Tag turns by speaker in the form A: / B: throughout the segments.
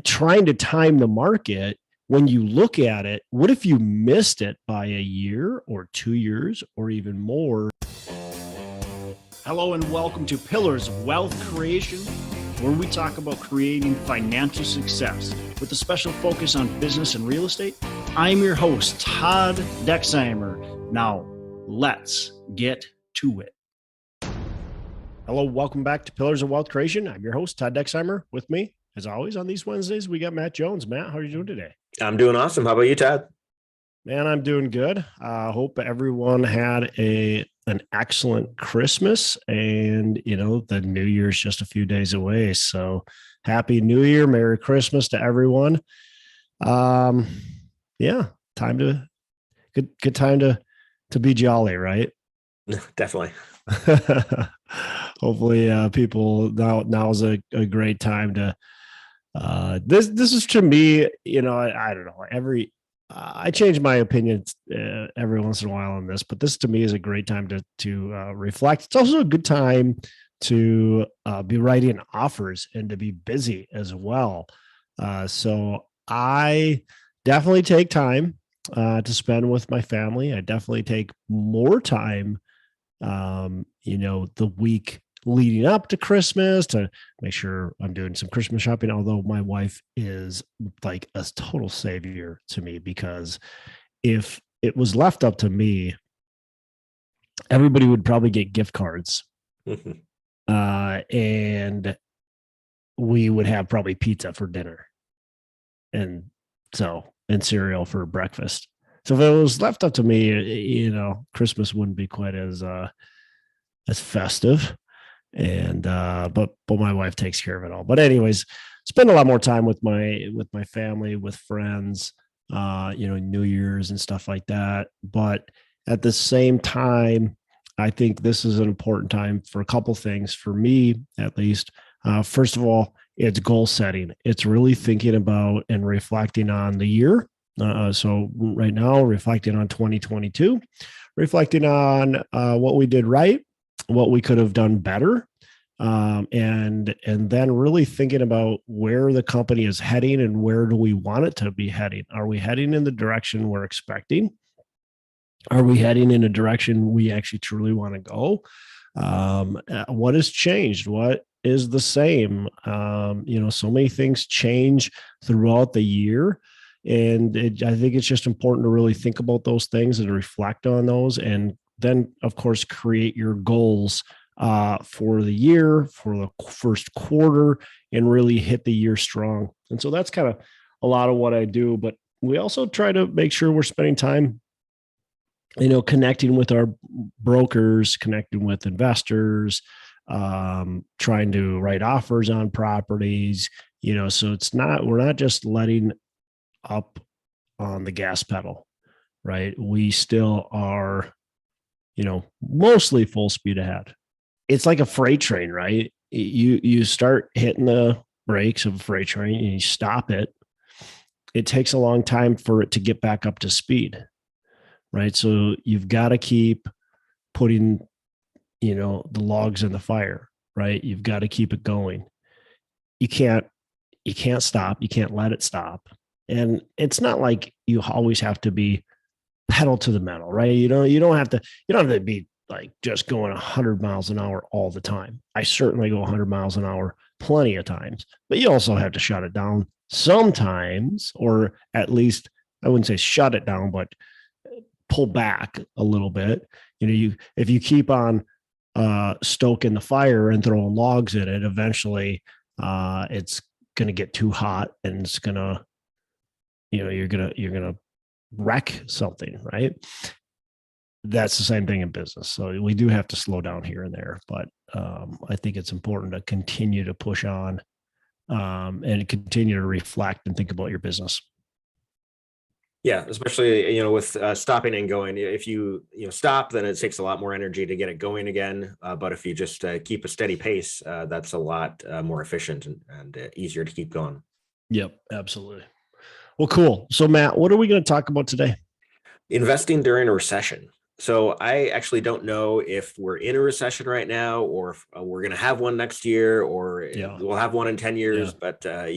A: trying to time the market, when you look at it, what if you missed it by a year or 2 years or even more? Hello and welcome to Pillars of Wealth Creation, where we talk about creating financial success with a special focus on business and real estate. I'm your host, Todd Dexheimer. Now, let's get to it. Hello, welcome back to Pillars of Wealth Creation. I'm your host, Todd Dexheimer. With me, as always, on these Wednesdays, we got Matt Jones. Matt, how are you doing today?
B: I'm doing awesome. How about you, Todd?
A: Man, I'm doing good. I hope everyone had an excellent Christmas, and the New Year's just a few days away. So happy New Year, Merry Christmas to everyone. Yeah, good time to be jolly, right?
B: Definitely.
A: Hopefully, people now is a great time to. This is to me, I don't know. I change my opinions every once in a while on this, but this to me is a great time to reflect. It's also a good time to be writing offers and to be busy as well. So I definitely take time to spend with my family. I definitely take more time, the week leading up to Christmas to make sure I'm doing some Christmas shopping. Although my wife is like a total savior to me, because if it was left up to me, everybody would probably get gift cards. And we would have probably pizza for dinner and cereal for breakfast. So if it was left up to me, Christmas wouldn't be quite as festive. And but my wife takes care of it all. But anyways, spend a lot more time with my family, with friends, New Year's and stuff like that. But at the same time, I think this is an important time for a couple things, for me at least. First of all, it's goal setting. It's really thinking about and reflecting on the year. So right now, reflecting on 2022, reflecting on what we did right, what we could have done better, and then really thinking about where the company is heading and where do we want it to be heading. Are we heading in the direction we're expecting? Are we heading in a direction we actually truly want to go? What has changed? What is the same? So many things change throughout the year. And I think it's just important to really think about those things and reflect on those. And then, of course, create your goals for the year, for the first quarter, and really hit the year strong. And so that's kind of a lot of what I do. But we also try to make sure we're spending time, connecting with our brokers, connecting with investors, trying to write offers on properties, so we're not just letting up on the gas pedal, right? We still are, mostly full speed ahead. It's like a freight train, right? You start hitting the brakes of a freight train and you stop it. It takes a long time for it to get back up to speed, right? So you've got to keep putting, the logs in the fire, right? You've got to keep it going. You can't stop. You can't let it stop. And it's not like you always have to be pedal to the metal, right? You don't have to be like just going 100 miles an hour all the time. I certainly go 100 miles an hour plenty of times, but you also have to shut it down sometimes, or at least I wouldn't say shut it down, but pull back a little bit. If you keep on stoking the fire and throwing logs in it, eventually it's going to get too hot and it's going to, you're going to wreck something, right? That's the same thing in business. So we do have to slow down here and there, but I think it's important to continue to push on and continue to reflect and think about your business.
B: Yeah, especially, with stopping and going. If you stop, then it takes a lot more energy to get it going again. But if you just keep a steady pace, that's a lot more efficient and easier to keep going.
A: Yep, absolutely. Well, cool. So Matt, what are we going to talk about today?
B: Investing during a recession. So I actually don't know if we're in a recession right now, or if we're going to have one next year, or
A: Yeah.
B: we'll have one in 10
A: Yeah.
B: years. But at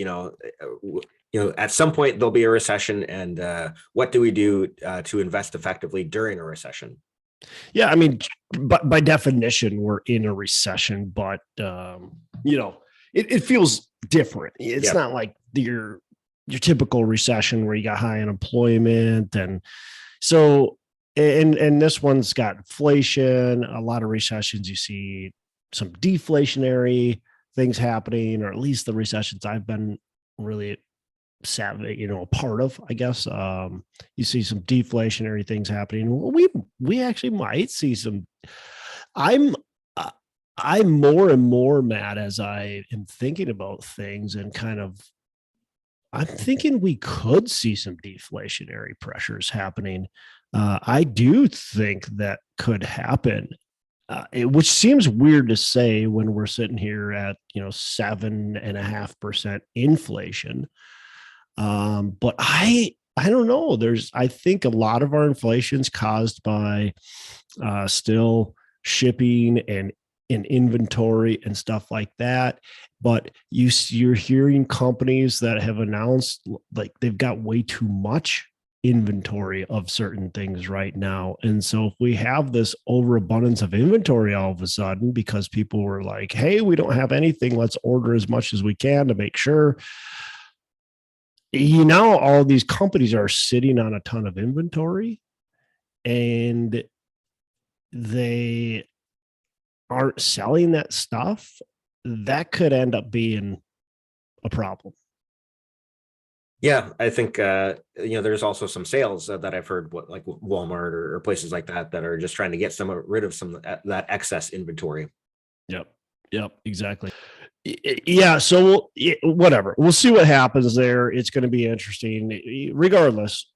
B: some point there'll be a recession, and what do we do to invest effectively during a recession?
A: Yeah. I mean, but by definition, we're in a recession, but, it feels different. It's
B: Yep.
A: not like your typical recession where you got high unemployment. And so, and this one's got inflation. A lot of recessions, you see some deflationary things happening, or at least the recessions I've been really savvy, a part of, I guess. You see some deflationary things happening. Well, we actually might see some. I'm uh, I'm more and more mad as I am thinking about things, and kind of I'm thinking we could see some deflationary pressures happening. I do think that could happen, which seems weird to say when we're sitting here at 7.5% inflation. But I don't know. I think a lot of our inflation's caused by still shipping and inventory and stuff like that. But you're hearing companies that have announced like they've got way too much inventory of certain things right now. And so if we have this overabundance of inventory all of a sudden because people were like, hey, we don't have anything, let's order as much as we can to make sure. All these companies are sitting on a ton of inventory, and they aren't selling that stuff. That could end up being a problem.
B: Yeah, I think there's also some sales that I've heard, what like Walmart or places like that are just trying to get rid of some of that excess inventory.
A: Yep. Yep. Exactly. Yeah. So whatever. We'll see what happens there. It's going to be interesting. Regardless,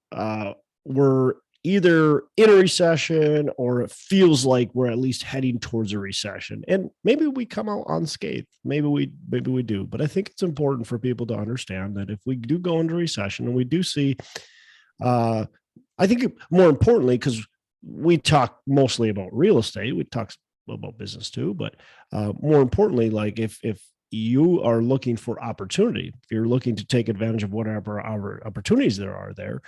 A: we're either in a recession, or it feels like we're at least heading towards a recession. And maybe we come out unscathed. Maybe we do. But I think it's important for people to understand that if we do go into recession, and we do see, uh, I think more importantly, because we talk mostly about real estate, we talk about business too, but more importantly, like if you are looking for opportunity, if you're looking to take advantage of whatever our opportunities there are there,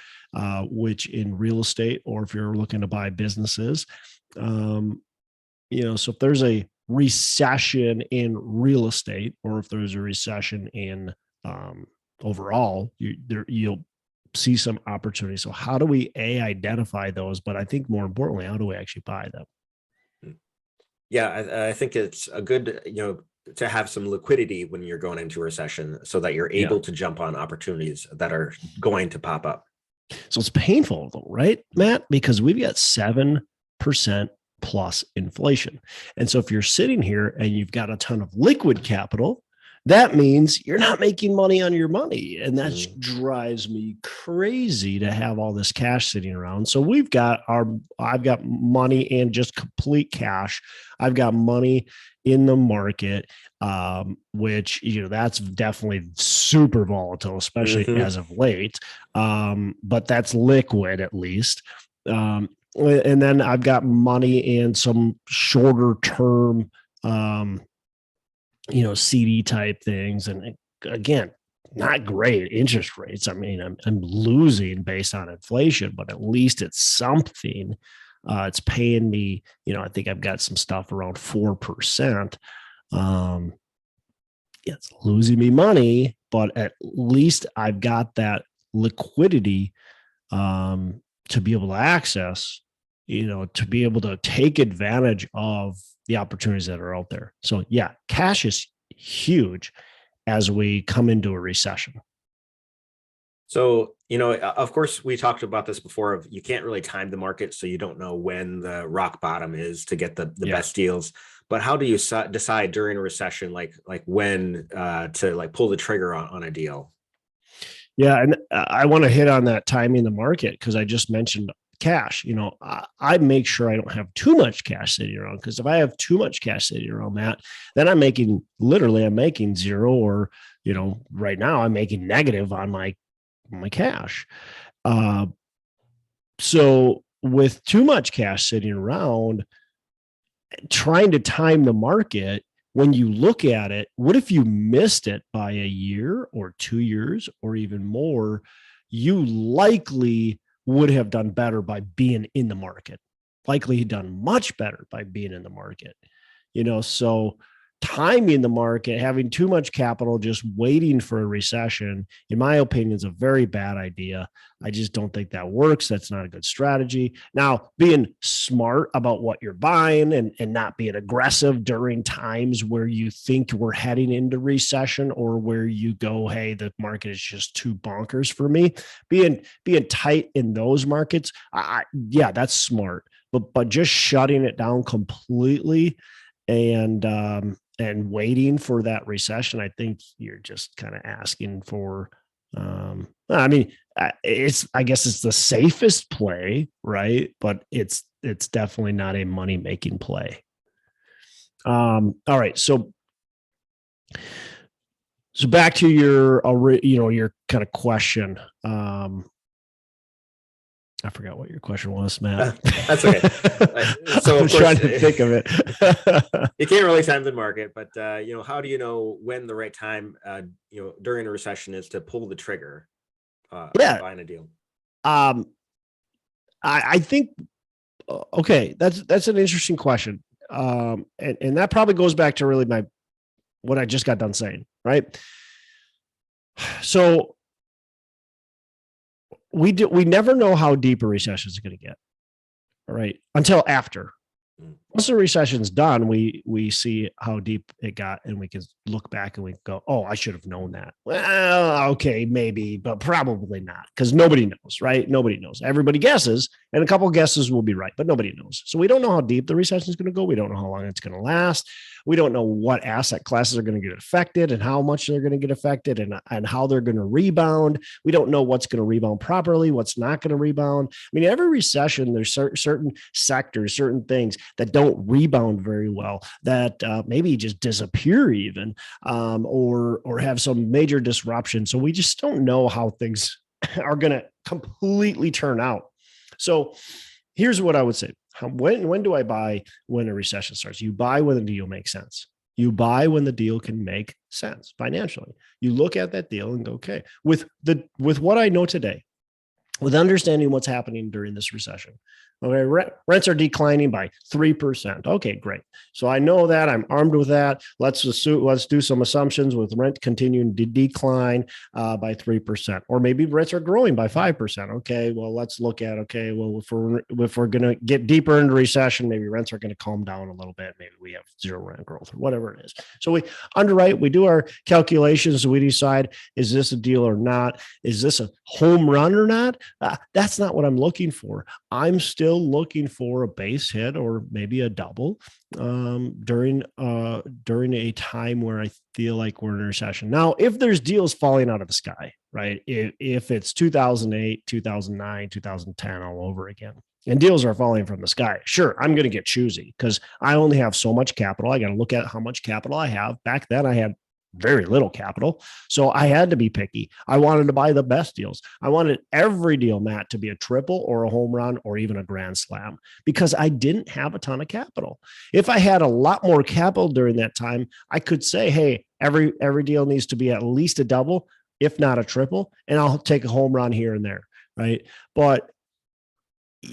A: which in real estate, or if you're looking to buy businesses, so if there's a recession in real estate, or if there's a recession in overall, you'll see some opportunity. So how do we identify those? But I think more importantly, how do we actually buy them?
B: Yeah, I think it's a good, to have some liquidity when you're going into a recession so that you're
A: Yeah.
B: able to jump on opportunities that are going to pop up.
A: So it's painful though, right, Matt? Because we've got 7% plus inflation. And so if you're sitting here and you've got a ton of liquid capital, that means you're not making money on your money. And that drives me crazy to have all this cash sitting around. So I've got money in just complete cash. I've got money in the market, which, that's definitely super volatile, especially as of late. But that's liquid at least. And then I've got money in some shorter term, CD type things. And again, not great interest rates. I mean, I'm losing based on inflation, but at least it's something. It's paying me, I think I've got some stuff around 4%. It's losing me money, but at least I've got that liquidity to be able to access, to be able to take advantage of the opportunities that are out there. So yeah, cash is huge as we come into a recession.
B: So, of course, we talked about this before, of you can't really time the market, so you don't know when the rock bottom is to get the best deals. But how do you decide during a recession, like when to like pull the trigger on a deal?
A: Yeah, and I want to hit on that timing the market, because I just mentioned cash. I make sure I don't have too much cash sitting around, because if I have too much cash sitting around, Matt, then I'm making zero, or right now I'm making negative on my cash. So with too much cash sitting around, trying to time the market, when you look at it, what if you missed it by a year or 2 years or even more? You likely would have done better by being in the market, likely done much better by being in the market, so timing the market, having too much capital, just waiting for a recession, in my opinion, is a very bad idea. I just don't think that works. That's not a good strategy. Now, being smart about what you're buying and not being aggressive during times where you think we're heading into recession, or where you go, hey, the market is just too bonkers for me. Being tight in those markets, yeah, that's smart. But just shutting it down completely and waiting for that recession, I think you're just kind of asking for, I guess it's the safest play, right? But it's definitely not a money making play. All right. So back to your kind of question. I forgot what your question was, Matt.
B: That's okay. So
A: I'm trying to think of it.
B: You can't really time the market, but how do you know when the right time, during a recession is to pull the trigger? Buying a deal.
A: I think, okay, that's an interesting question, and that probably goes back to really what I just got done saying, right? So we never know how deep a recession is going to get, right? Until after. Once the recession's done, we see how deep it got, and we can look back and we go, oh, I should have known that. Well, okay, maybe, but probably not, because nobody knows, right? Nobody knows. Everybody guesses, and a couple guesses will be right, but nobody knows. So we don't know how deep the recession is going to go. We don't know how long it's going to last. We don't know what asset classes are going to get affected and how much they're going to get affected, and how they're going to rebound. We don't know what's going to rebound properly, what's not going to rebound. I mean, every recession, there's certain sectors, certain things that don't rebound very well, that maybe just disappear even, or have some major disruption. So we just don't know how things are going to completely turn out. So here's what I would say. When do I buy when a recession starts? You buy when the deal makes sense. You buy when the deal can make sense financially. You look at that deal and go, okay, with what I know today, with understanding what's happening during this recession. Okay, rents are declining by 3%. Okay, great. So I know that, I'm armed with that. Let's do some assumptions with rent continuing to decline by 3%, or maybe rents are growing by 5%. Okay, well, let's look at, okay, well, if we're going to get deeper into recession, maybe rents are going to calm down a little bit. Maybe we have zero rent growth or whatever it is. So we underwrite, we do our calculations, we decide, is this a deal or not? Is this a home run or not? That's not what I'm looking for. I'm still looking for a base hit or maybe a double during a time where I feel like we're in a recession. Now, if there's deals falling out of the sky, right? If it's 2008, 2009, 2010 all over again, and deals are falling from the sky, sure, I'm going to get choosy because I only have so much capital. I got to look at how much capital I have. Back then, I had very little capital. So I had to be picky. I wanted to buy the best deals. I wanted every deal, Matt, to be a triple or a home run or even a grand slam, because I didn't have a ton of capital. If I had a lot more capital during that time, I could say, hey, every deal needs to be at least a double, if not a triple, and I'll take a home run here and there, right? But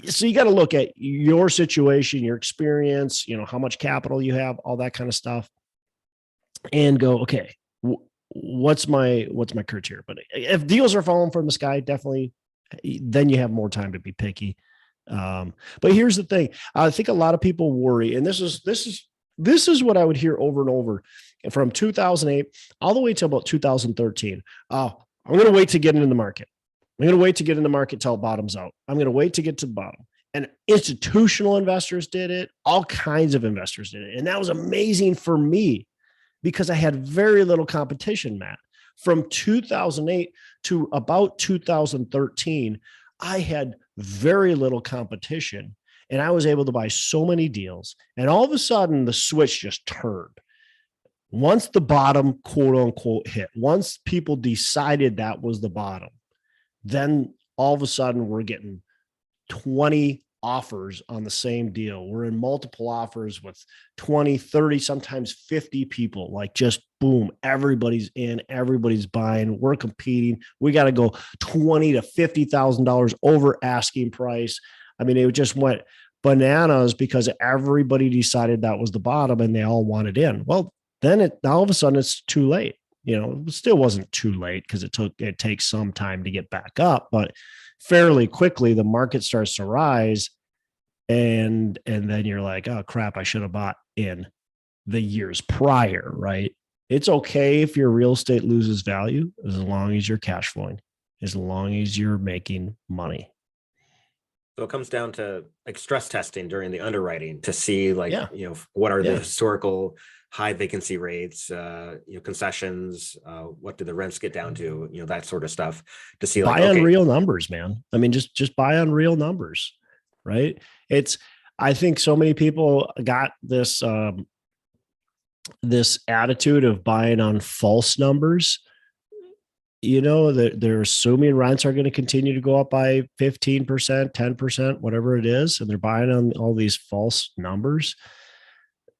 A: so you got to look at your situation, your experience, how much capital you have, all that kind of stuff, and go, okay, what's my criteria? But if deals are falling from the sky, definitely, then you have more time to be picky. But here's the thing. I think a lot of people worry, and this is what I would hear over and over from 2008 all the way to about 2013. I'm going to wait to get into the market. I'm going to wait to get in the market till it bottoms out. I'm going to wait to get to the bottom. And institutional investors did it. All kinds of investors did it. And that was amazing for me, because I had very little competition, Matt. From 2008 to about 2013, I had very little competition, and I was able to buy so many deals. And all of a sudden, the switch just turned. Once the bottom, quote unquote, hit, once people decided that was the bottom, then all of a sudden we're getting 20 offers on the same deal. We're in multiple offers with 20, 30, sometimes 50 people, like just boom, everybody's in, everybody's buying. We're competing. We got to go $20,000 to $50,000 over asking price. I mean, it just went bananas because everybody decided that was the bottom and they all wanted in. Well, then all of a sudden it's too late. It still wasn't too late because it takes some time to get back up, but fairly quickly the market starts to rise, and then you're like, oh crap, I should have bought in the years prior, right? It's okay if your real estate loses value as long as you're cash flowing, as long as you're making money.
B: So it comes down to like stress testing during the underwriting to see like,
A: Yeah.
B: what are the
A: Yeah.
B: historical high vacancy rates, concessions, what do the rents get down to, that sort of stuff to see like,
A: Buy on
B: okay,
A: real numbers, man. I mean, just buy on real numbers, right? I think so many people got this attitude of buying on false numbers. That they're assuming rents are going to continue to go up by 15%, 10%, whatever it is, and they're buying on all these false numbers.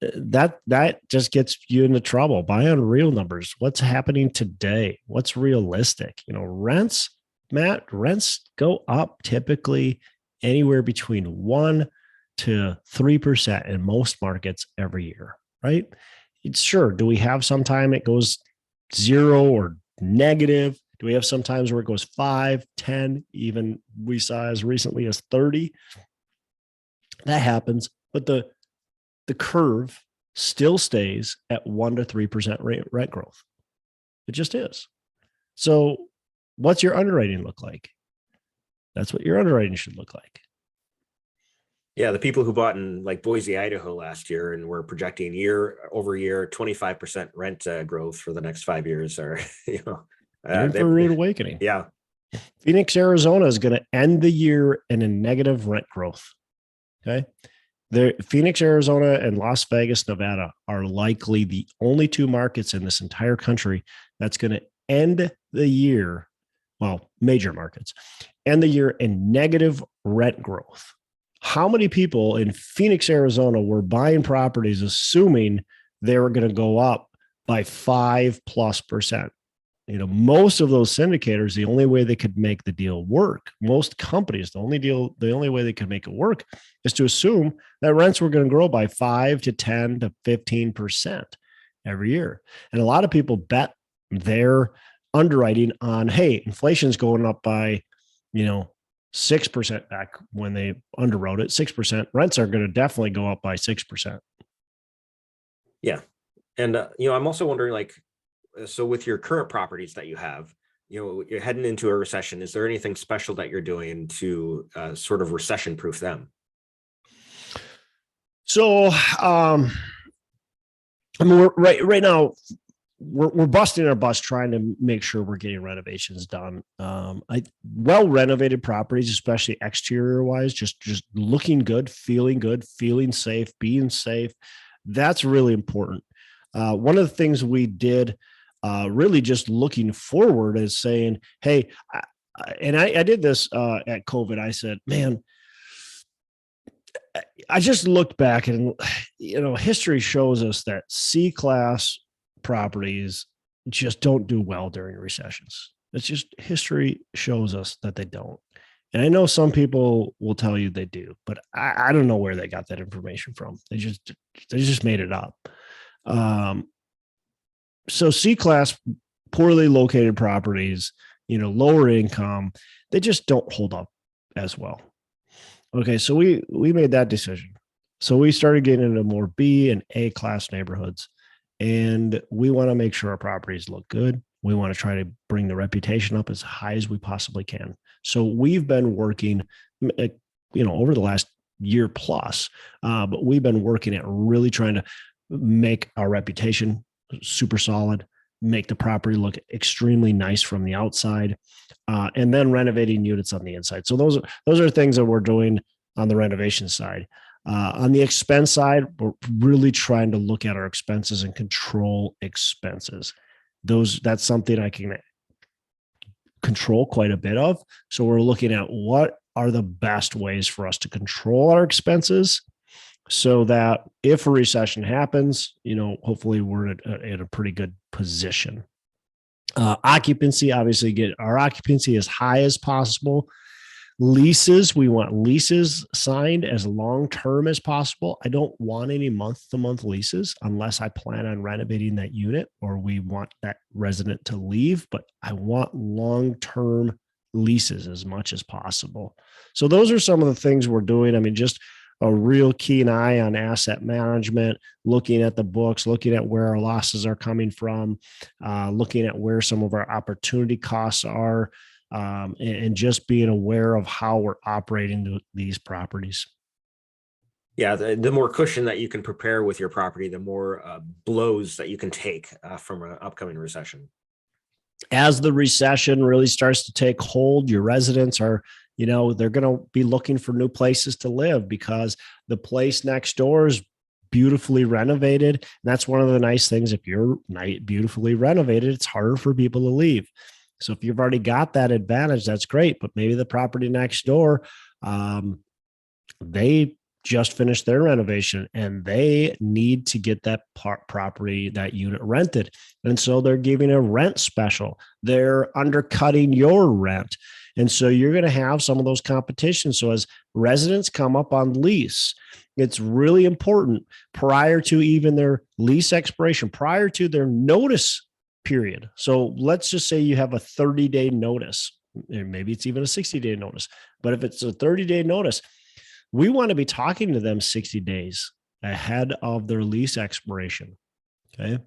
A: That just gets you into trouble. Buy on real numbers. What's happening today? What's realistic? Rents, Matt, rents go up typically anywhere between 1% to 3% in most markets every year, right? It's sure. Do we have some time it goes 0 or negative? Do we have some times where it goes 5, 10, even we saw as recently as 30? That happens, but the curve still stays at 1% to 3% rent growth. It just is. So what's your underwriting look like? That's what your underwriting should look like.
B: Yeah, the people who bought in like Boise, Idaho last year and were projecting year over year 25% rent growth for the next 5 years are,
A: They're in for a rude awakening.
B: Yeah.
A: Phoenix, Arizona is going to end the year in a negative rent growth. Okay. Phoenix, Arizona, and Las Vegas, Nevada are likely the only two markets in this entire country that's going to end the year, well, major markets, end the year in negative rent growth. How many people in Phoenix, Arizona were buying properties assuming they were going to go up by 5+%? Most of those syndicators, the only way they could make the deal work, most companies, the only way they could make it work is to assume that rents were going to grow by 5 to 10 to 15% every year. And a lot of people bet their underwriting on, hey, inflation's going up by, 6% back when they underwrote it, 6%. Rents are going to definitely go up by 6%.
B: Yeah. And, I'm also wondering, like, so with your current properties that you have, you're heading into a recession. Is there anything special that you're doing to sort of recession proof them?
A: So, I mean, we're right now, we're busting our bus trying to make sure we're getting renovations done. Well renovated properties, especially exterior wise, just looking good, feeling safe, being safe. That's really important. One of the things we did, really just looking forward, is saying, hey, I did this at COVID. I said, man, I just looked back and, history shows us that C-class properties just don't do well during recessions. It's just history shows us that they don't. And I know some people will tell you they do, but I don't know where they got that information from. They just made it up. So C-class, poorly located properties, lower income, they just don't hold up as well. Okay, so we made that decision. So we started getting into more B and A class neighborhoods, and we want to make sure our properties look good. We want to try to bring the reputation up as high as we possibly can. So we've been working, over the last year plus, but we've been working at really trying to make our reputation super solid, make the property look extremely nice from the outside, and then renovating units on the inside. So those are things that we're doing on the renovation side. On the expense side, we're really trying to look at our expenses and control expenses. That's something I can control quite a bit of. So we're looking at what are the best ways for us to control our expenses so that if a recession happens, hopefully we're in a pretty good position. Occupancy, obviously, get our occupancy as high as possible. Leases, we want leases signed as long term as possible. I don't want any month to month leases unless I plan on renovating that unit or we want that resident to leave, but I want long term leases as much as possible. So those are some of the things we're doing. I mean, just a real keen eye on asset management, looking at the books, looking at where our losses are coming from, looking at where some of our opportunity costs are, and just being aware of how we're operating these properties.
B: Yeah, the more cushion that you can prepare with your property, the more blows that you can take from an upcoming recession.
A: As the recession really starts to take hold, your residents are, they're going to be looking for new places to live because the place next door is beautifully renovated. And that's one of the nice things. If you're beautifully renovated, it's harder for people to leave. So if you've already got that advantage, that's great. But maybe the property next door, they just finished their renovation and they need to get that property, that unit rented. And so they're giving a rent special. They're undercutting your rent. And so you're going to have some of those competitions. So as residents come up on lease, it's really important prior to even their lease expiration, prior to their notice period. So let's just say you have a 30-day notice, or maybe it's even a 60-day notice. But if it's a 30-day notice, we want to be talking to them 60 days ahead of their lease expiration. Okay.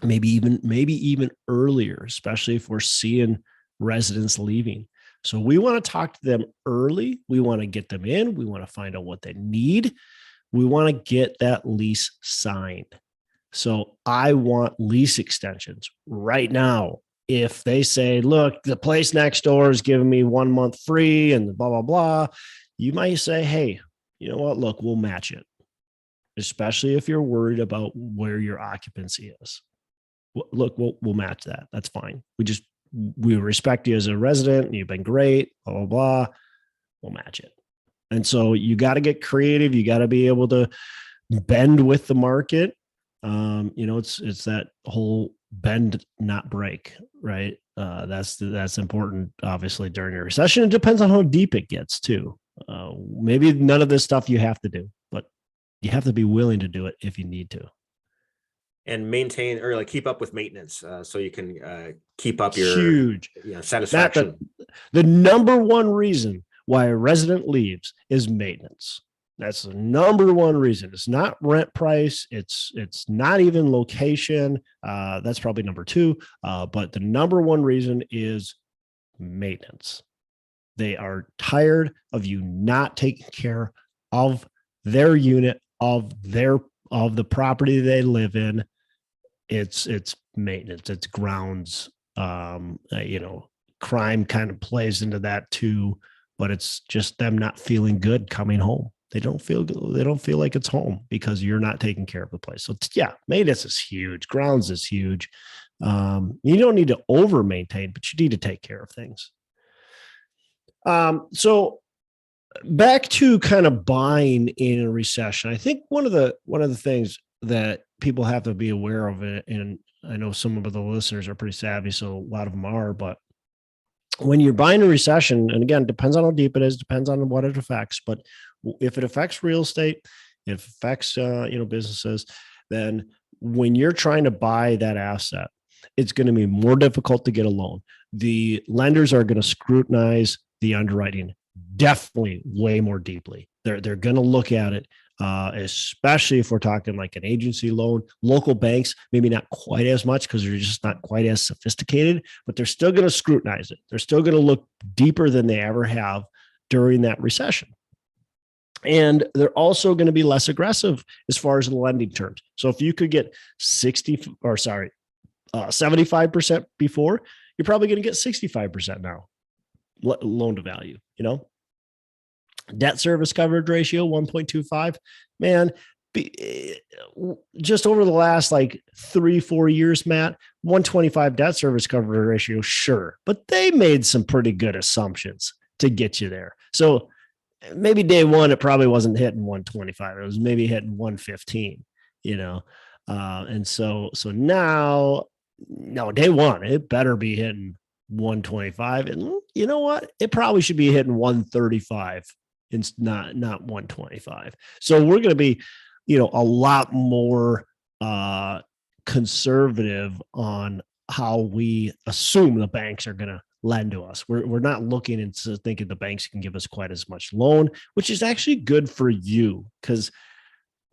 A: Maybe even earlier, especially if we're seeing residents leaving. So we want to talk to them early. We want to get them in. We want to find out what they need. We want to get that lease signed. So I want lease extensions right now. If they say, look, the place next door is giving me 1 month free and blah, blah, blah, you might say, hey, you know what? Look, we'll match it, especially if you're worried about where your occupancy is. Look, we'll match that. That's fine. We respect you as a resident and you've been great, blah, blah, blah. We'll match it. And so you got to get creative. You got to be able to bend with the market. It's that whole bend, not break, right? That's important, obviously, during a recession. It depends on how deep it gets too. Maybe none of this stuff you have to do, but you have to be willing to do it if you need to.
B: And maintain or keep up with maintenance, so you can keep up your
A: huge
B: satisfaction.
A: The number one reason why a resident leaves is maintenance. That's the number one reason. It's not rent price. It's not even location. That's probably number two. But the number one reason is maintenance. They are tired of you not taking care of their unit, of the property they live in. It's maintenance. It's grounds. Crime kind of plays into that too. But it's just them not feeling good coming home. They don't feel good. They don't feel like it's home because you're not taking care of the place. So maintenance is huge. Grounds is huge. You don't need to over maintain, but you need to take care of things. So back to kind of buying in a recession. I think one of the things that people have to be aware of it, and I know some of the listeners are pretty savvy, so a lot of them are, but when you're buying a recession, and again, depends on how deep it is, depends on what it affects, but if it affects real estate, if it affects, businesses, then when you're trying to buy that asset, it's going to be more difficult to get a loan. The lenders are going to scrutinize the underwriting definitely way more deeply. They're going to look at it, especially if we're talking like an agency loan. Local banks, maybe not quite as much because they're just not quite as sophisticated, but they're still going to scrutinize it. They're still going to look deeper than they ever have during that recession. And they're also going to be less aggressive as far as the lending terms. So if you could get 75% before, you're probably going to get 65% now. Loan to value, debt service coverage ratio 1.25. Man, just over the last 3-4 years, Matt, 125 debt service coverage ratio, sure, but they made some pretty good assumptions. to get you there. So maybe day one, it probably wasn't hitting 125. It was maybe hitting 115, and so now, no, day one, it better be hitting 125. And you know what? It probably should be hitting 135 and not 125. So we're going to be, a lot more conservative on how we assume the banks are going to lend to us. We're not looking into thinking the banks can give us quite as much loan, which is actually good for you because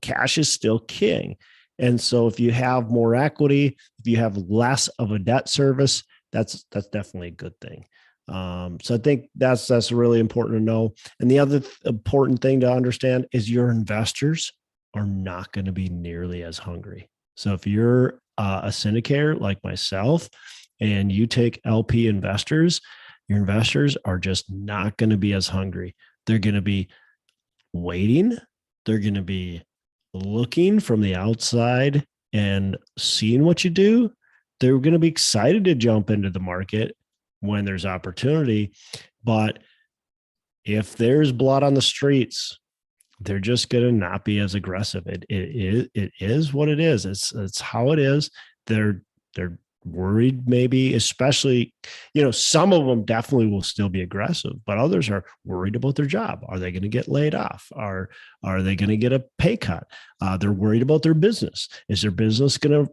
A: cash is still king. And so if you have more equity, if you have less of a debt service, that's definitely a good thing. So I think that's really important to know. And the other important thing to understand is your investors are not going to be nearly as hungry. So if you're a syndicator like myself and you take LP investors, your investors are just not going to be as hungry. They're going to be waiting. They're going to be looking from the outside and seeing what you do. They're going to be excited to jump into the market when there's opportunity. But if there's blood on the streets, they're just going to not be as aggressive. It is what it is. It's how it is. They're worried, maybe, especially, some of them definitely will still be aggressive, but others are worried about their job. Are they going to get laid off? Are they going to get a pay cut? They're worried about their business. Is their business going to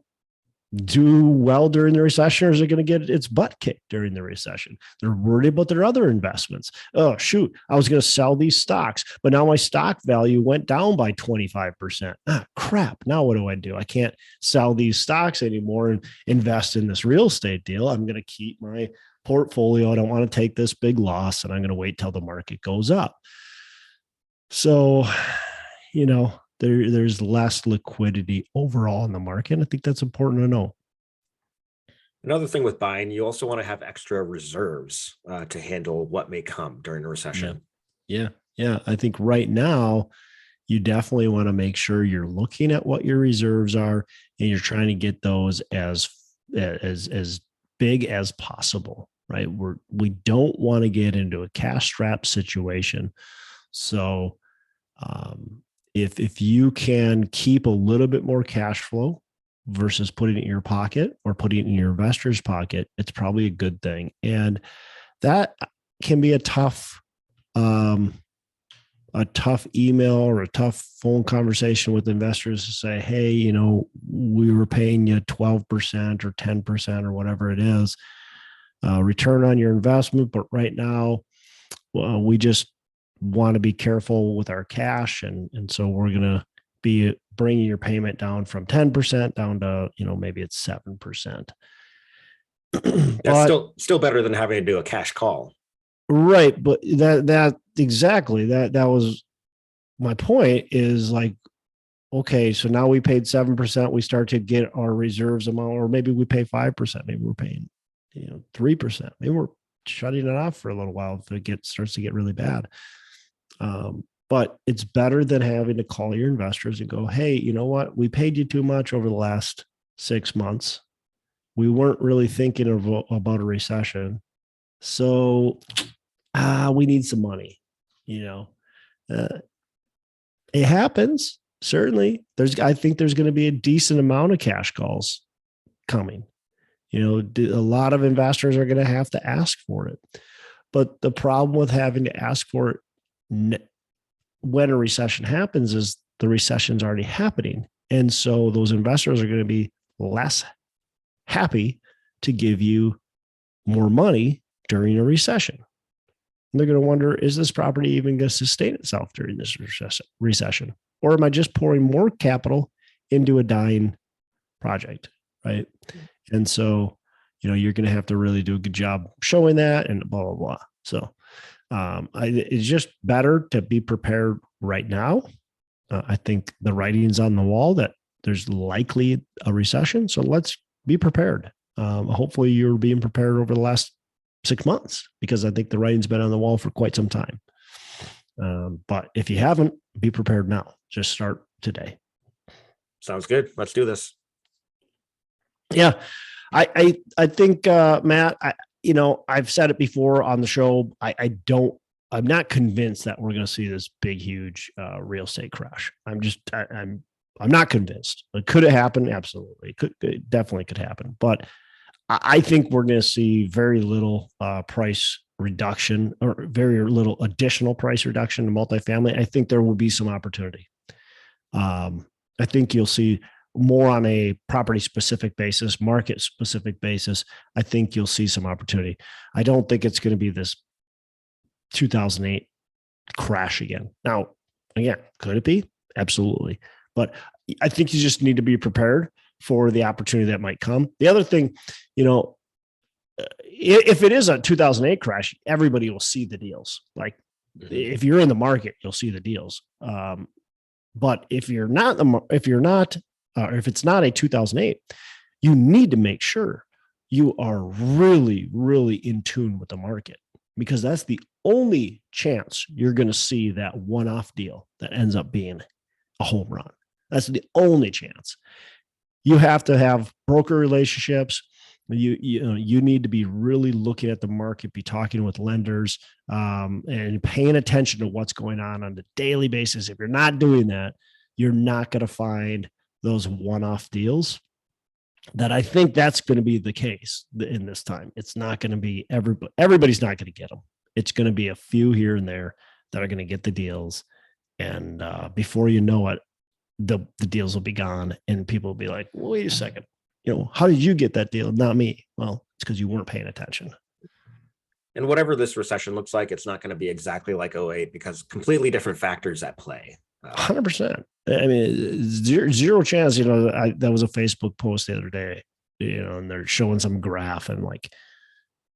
A: do well during the recession, or is it going to get its butt kicked during the recession? They're worried about their other investments. Oh, shoot, I was going to sell these stocks, but now my stock value went down by 25%. Crap. Now what do? I can't sell these stocks anymore and invest in this real estate deal. I'm going to keep my portfolio. I don't want to take this big loss, and I'm going to wait till the market goes up. So, there's less liquidity overall in the market. And I think that's important to know.
B: Another thing with buying, you also want to have extra reserves to handle what may come during a recession.
A: Yeah. I think right now, you definitely want to make sure you're looking at what your reserves are and you're trying to get those as big as possible, right? We don't want to get into a cash strap situation. So, if you can keep a little bit more cash flow versus putting it in your pocket or putting it in your investor's pocket, it's probably a good thing. And that can be a tough email or a tough phone conversation with investors to say, hey, we were paying you 12% or 10% or whatever it is, return on your investment. But right now, we just want to be careful with our cash. And so we're going to be bringing your payment down from 10% down to, maybe it's 7%.
B: That's still better than having to do a cash call.
A: Right. But that exactly that was my point, is like, okay, so now we paid 7%, we start to get our reserves amount, or maybe we pay 5%, maybe we're paying, 3%, maybe we're shutting it off for a little while if it starts to get really bad. But it's better than having to call your investors and go, hey, you know what? We paid you too much over the last 6 months. We weren't really thinking about a recession. So we need some money, it happens. Certainly I think there's going to be a decent amount of cash calls coming. A lot of investors are going to have to ask for it. But the problem with having to ask for it when a recession happens is the recession's already happening. And so those investors are going to be less happy to give you more money during a recession. And they're going to wonder, is this property even going to sustain itself during this recession? Or am I just pouring more capital into a dying project, right? And so, you're going to have to really do a good job showing that and blah, blah, blah. So it's just better to be prepared right now. I think the writing's on the wall that there's likely a recession. So let's be prepared. Hopefully you're being prepared over the last 6 months, because I think the writing's been on the wall for quite some time. But if you haven't, be prepared now. Just start today.
B: Sounds good. Let's do this.
A: Yeah. I think, Matt, I've said it before on the show. I'm not convinced that we're going to see this big, huge real estate crash. I'm not convinced. Could it happen? Absolutely. It definitely could happen. But I think we're going to see very little price reduction or very little additional price reduction in multifamily. I think there will be some opportunity. I think you'll see more on a property specific basis, market specific basis. I think you'll see some opportunity. I don't think it's going to be this 2008 crash again. Now, again, could it be? Absolutely. But I think you just need to be prepared for the opportunity that might come. The other thing, if it is a 2008 crash, everybody will see the deals. Like if you're in the market, you'll see the deals. But if it's not a 2008, you need to make sure you are really, really in tune with the market, because that's the only chance you're going to see that one-off deal that ends up being a home run. That's the only chance. You have to have broker relationships. You need to be really looking at the market, be talking with lenders, and paying attention to what's going on a daily basis. If you're not doing that, you're not going to find those one-off deals. That I think that's going to be the case in this time. It's not going to be everybody's not going to get them. It's going to be a few here and there that are going to get the deals. And before you know it, the deals will be gone and people will be like, well, wait a second, how did you get that deal? Not me. Well, it's because you weren't paying attention.
B: And whatever this recession looks like, it's not going to be exactly like 08 because completely different factors at play.
A: 100%. I mean, zero chance, that was a Facebook post the other day, and they're showing some graph and like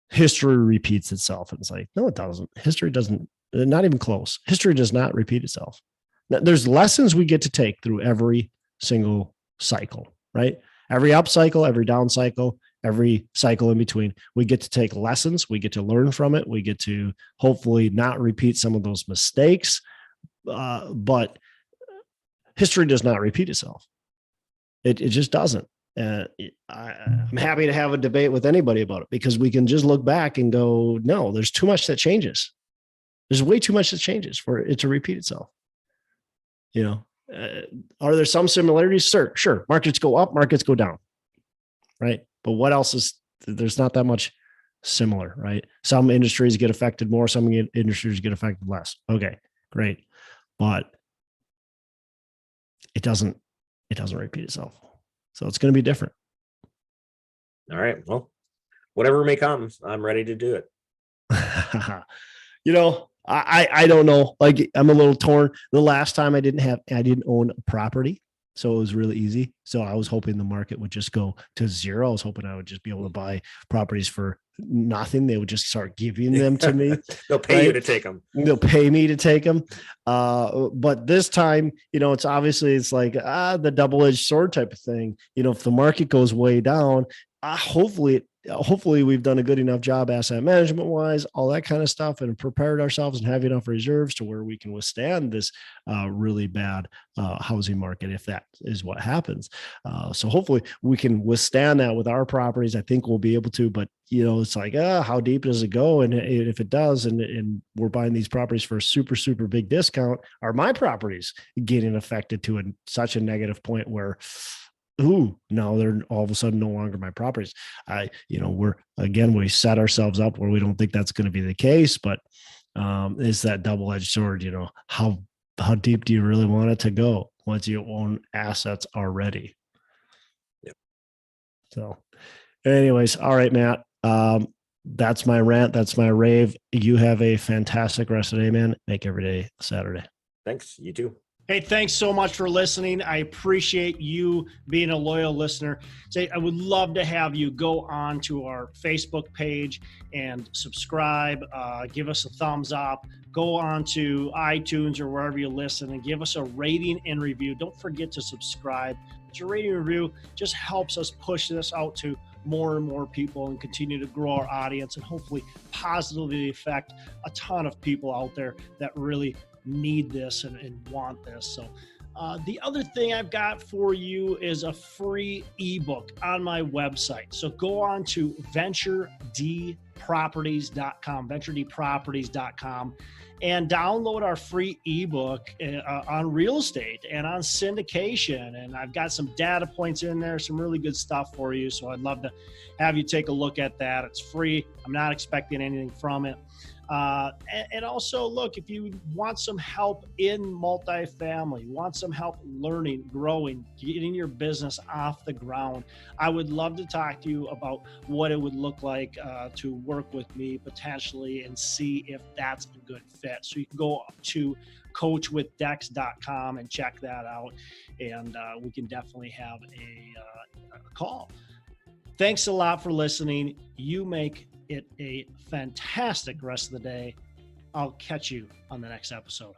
A: history repeats itself. And it's like, no, it doesn't. History doesn't, not even close. History does not repeat itself. Now, there's lessons we get to take through every single cycle, right? Every up cycle, every down cycle, every cycle in between, we get to take lessons. We get to learn from it. We get to hopefully not repeat some of those mistakes. But history does not repeat itself. It just doesn't. I'm happy to have a debate with anybody about it because we can just look back and go, no, there's too much that changes. There's way too much that changes for it to repeat itself. Are there some similarities? Sure. Markets go up, markets go down. Right. But what else there's not that much similar, right? Some industries get affected more, some industries get affected less. Okay, great. But it doesn't repeat itself. So it's going to be different.
B: All right. Well, whatever may come, I'm ready to do it.
A: I don't know. Like I'm a little torn. The last time I didn't own a property. So it was really easy. So I was hoping the market would just go to zero. I was hoping I would just be able to buy properties for nothing. They would just start giving them to me.
B: They'll pay you to take them.
A: They'll pay me to take them. But this time, it's obviously it's like the double-edged sword type of thing. If the market goes way down, hopefully we've done a good enough job asset management wise, all that kind of stuff, and prepared ourselves and have enough reserves to where we can withstand this really bad housing market if that is what happens. So hopefully we can withstand that with our properties. I think we'll be able to, but it's like, how deep does it go? And if it does, and we're buying these properties for a super, super big discount, are my properties getting affected to such a negative point where, now they're all of a sudden no longer my properties. We set ourselves up where we don't think that's going to be the case, but it's that double-edged sword. How deep do you really want it to go once your own assets are ready?
B: Yep.
A: So anyways, all right, Matt, that's my rant. That's my rave. You have a fantastic rest of the day, man. Make every day Saturday.
B: Thanks. You too.
A: Hey, thanks so much for listening. I appreciate you being a loyal listener. I would love to have you go on to our Facebook page and subscribe, give us a thumbs up, go on to iTunes or wherever you listen and give us a rating and review. Don't forget to subscribe. Your rating and review just helps us push this out to more and more people and continue to grow our audience and hopefully positively affect a ton of people out there that really need this and want this. So
C: The other thing I've got for you is a free ebook on my website. So go on to venturedproperties.com, venturedproperties.com, and download our free ebook on real estate and on syndication. And I've got some data points in there, some really good stuff for you. So I'd love to have you take a look at that. It's free. I'm not expecting anything from it. And also, look, if you want some help in multifamily, want some help learning, growing, getting your business off the ground, I would love to talk to you about what it would look like to work with me potentially and see if that's a good fit. So you can go to coachwithdex.com and check that out. And we can definitely have a call. Thanks a lot for listening. You make it a fantastic rest of the day. I'll catch you on the next episode.